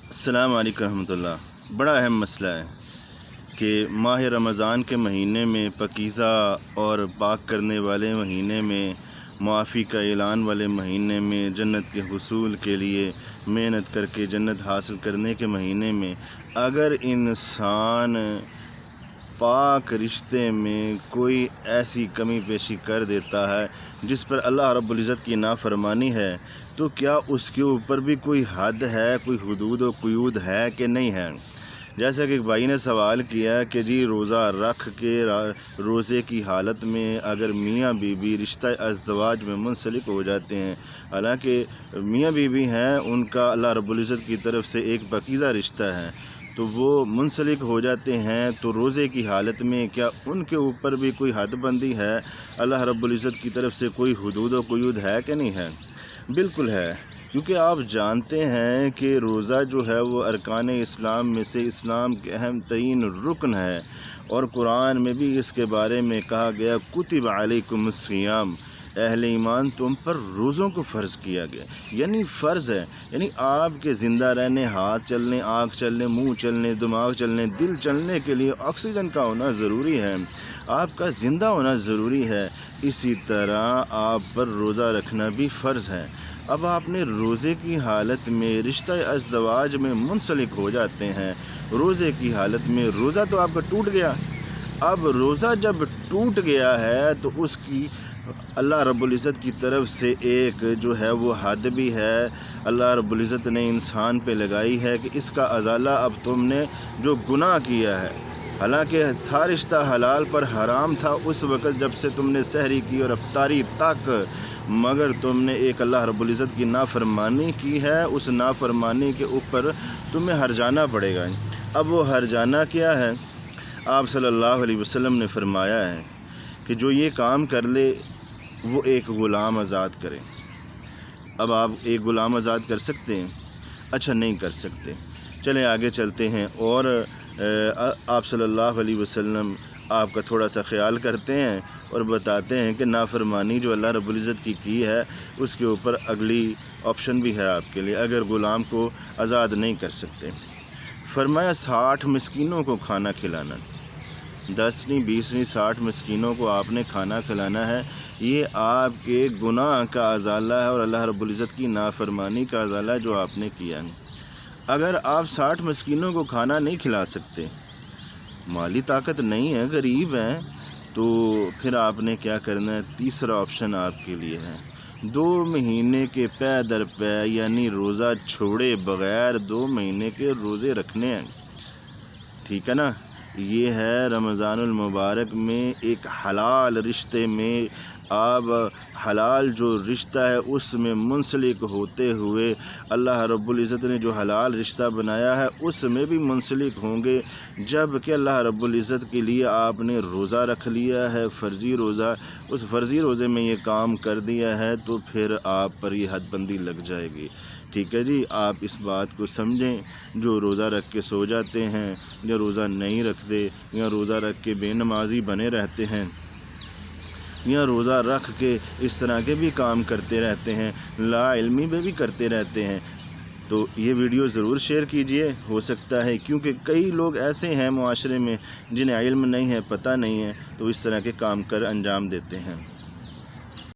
السلام علیکم رحمۃ اللہ۔ بڑا اہم مسئلہ ہے کہ ماہ رمضان کے مہینے میں، پاکیزہ اور پاک کرنے والے مہینے میں، معافی کا اعلان والے مہینے میں، جنت کے حصول کے لیے محنت کر کے جنت حاصل کرنے کے مہینے میں اگر انسان پاک رشتے میں کوئی ایسی کمی پیشی کر دیتا ہے جس پر اللہ رب العزت کی نافرمانی ہے، تو کیا اس کے اوپر بھی کوئی حد ہے، کوئی حدود و قیود ہے کہ نہیں ہے؟ جیسا کہ ایک بھائی نے سوال کیا کہ جی روزہ رکھ کے روزے کی حالت میں اگر میاں بیوی رشتہ ازدواج میں منسلک ہو جاتے ہیں، حالانکہ میاں بیوی ہیں، ان کا اللہ رب العزت کی طرف سے ایک پاکیزہ رشتہ ہے، تو وہ منسلک ہو جاتے ہیں، تو روزے کی حالت میں کیا ان کے اوپر بھی کوئی حد بندی ہے؟ اللہ رب العزت کی طرف سے کوئی حدود و قیود ہے کہ نہیں ہے؟ بالکل ہے، کیونکہ آپ جانتے ہیں کہ روزہ جو ہے وہ ارکان اسلام میں سے اسلام کے اہم ترین رکن ہے، اور قرآن میں بھی اس کے بارے میں کہا گیا کتب علیکم الصیام، اہل ایمان تم پر روزوں کو فرض کیا گیا، یعنی فرض ہے، یعنی آپ کے زندہ رہنے، ہاتھ چلنے، آنکھ چلنے، منہ چلنے، دماغ چلنے، دل چلنے کے لیے آکسیجن کا ہونا ضروری ہے، آپ کا زندہ ہونا ضروری ہے، اسی طرح آپ پر روزہ رکھنا بھی فرض ہے۔ اب آپ نے روزے کی حالت میں رشتہ ازدواج میں منسلک ہو جاتے ہیں، روزے کی حالت میں روزہ تو آپ کا ٹوٹ گیا، اب روزہ جب ٹوٹ گیا ہے تو اس کی اللہ رب العزت کی طرف سے ایک جو ہے وہ حد بھی ہے، اللہ رب العزت نے انسان پہ لگائی ہے کہ اس کا ازالہ اب تم نے جو گناہ کیا ہے، حالانکہ تھا رشتہ حلال پر حرام تھا اس وقت جب سے تم نے سحری کی اور افطاری تک، مگر تم نے ایک اللہ رب العزت کی نافرمانی کی ہے، اس نافرمانی کے اوپر تمہیں ہرجانا پڑے گا۔ اب وہ ہرجانا کیا ہے؟ آپ صلی اللہ علیہ وسلم نے فرمایا ہے کہ جو یہ کام کر لے وہ ایک غلام آزاد کرے۔ اب آپ ایک غلام آزاد کر سکتے ہیں؟ اچھا، نہیں کر سکتے، چلیں آگے چلتے ہیں، اور آپ صلی اللہ علیہ وسلم آپ کا تھوڑا سا خیال کرتے ہیں اور بتاتے ہیں کہ نافرمانی جو اللہ رب العزت کی ہے اس کے اوپر اگلی آپشن بھی ہے آپ کے لیے، اگر غلام کو آزاد نہیں کر سکتے۔ فرمایا 60 مسکینوں کو کھانا کھلانا، 10 نہیں 20 نہیں 60 مسکینوں کو آپ نے کھانا کھلانا ہے، یہ آپ کے گناہ کا ازالہ ہے اور اللہ رب العزت کی نافرمانی کا ازالہ ہے جو آپ نے کیا ہے۔ اگر آپ 60 مسکینوں کو کھانا نہیں کھلا سکتے، مالی طاقت نہیں ہے، غریب ہیں، تو پھر آپ نے کیا کرنا ہے؟ تیسرا آپشن آپ کے لیے ہے، 2 مہینے کے پے در پے، یعنی روزہ چھوڑے بغیر 2 مہینے کے روزے رکھنے ہیں، ٹھیک ہے نا؟ یہ ہے رمضان المبارک میں ایک حلال رشتے میں آپ حلال جو رشتہ ہے اس میں منسلک ہوتے ہوئے اللہ رب العزت نے جو حلال رشتہ بنایا ہے اس میں بھی منسلک ہوں گے، جب کہ اللہ رب العزت کے لیے آپ نے روزہ رکھ لیا ہے، فرضی روزہ، اس فرضی روزے میں یہ کام کر دیا ہے تو پھر آپ پر یہ حد بندی لگ جائے گی، ٹھیک ہے جی؟ آپ اس بات کو سمجھیں، جو روزہ رکھ کے سو جاتے ہیں یا روزہ نہیں رکھتے یا روزہ رکھ کے بے نمازی بنے رہتے ہیں یا روزہ رکھ کے اس طرح کے بھی کام کرتے رہتے ہیں، لا علمی میں بھی کرتے رہتے ہیں، تو یہ ویڈیو ضرور شیئر کیجئے، ہو سکتا ہے کیونکہ کئی لوگ ایسے ہیں معاشرے میں جنہیں علم نہیں ہے، پتہ نہیں ہے، تو اس طرح کے کام کر انجام دیتے ہیں۔